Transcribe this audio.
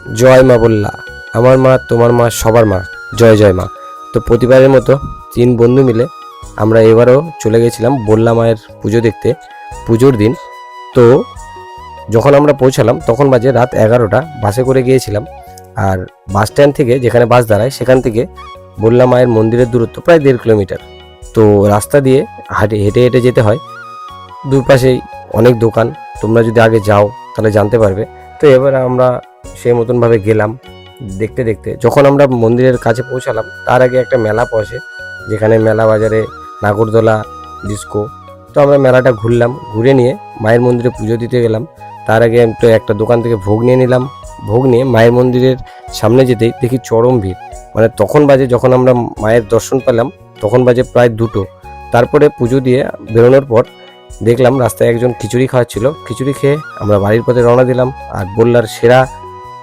জয় মা বললা, আমার মা তোমার মা সবার মা, জয় জয় মা। তো প্রতিবারের মতো 3 বন্ধু মিলে আমরা এবারও চলে গেছিলাম বললা মায়ের পুজো দেখতে, পুজোর দিন। তো যখন আমরা পৌঁছালাম তখন বাজে রাত 11টা। বাসে করে গিয়েছিলাম। আর বাস স্ট্যান্ড থেকে, যেখানে বাস দাঁড়ায়, সেখান থেকে বললা মায়ের মন্দিরের দূরত্ব প্রায় 1.5 কিলোমিটার। তো রাস্তা দিয়ে হেঁটে হেঁটে যেতে হয়। দুপাশেই অনেক দোকান, তোমরা যদি আগে যাও তাহলে জানতে পারবে। তো এবার আমরা সেই মতনভাবে গেলাম। দেখতে দেখতে যখন আমরা মন্দিরের কাছে পৌঁছালাম, তার আগে একটা মেলা বসে, যেখানে মেলা বাজারে নাগরদোলা, ডিস্কো। তো আমরা মেলাটা ঘুরলাম, ঘুরে নিয়ে মায়ের মন্দিরে পুজো দিতে গেলাম। তার আগে তো একটা দোকান থেকে ভোগ নিয়ে নিলাম। ভোগ নিয়ে মায়ের মন্দিরের সামনে যেতেই দেখি চরম ভিড়। মানে তখন বাজে, যখন আমরা মায়ের দর্শন পেলাম তখন বাজে প্রায় 2টো। তারপরে পুজো দিয়ে বেরোনোর পর দেখলাম রাস্তায় একজন খিচুড়ি খাওয়াচ্ছিল। খিচুড়ি খেয়ে আমরা বাড়ির পথে রওনা দিলাম। আর বললার সেরা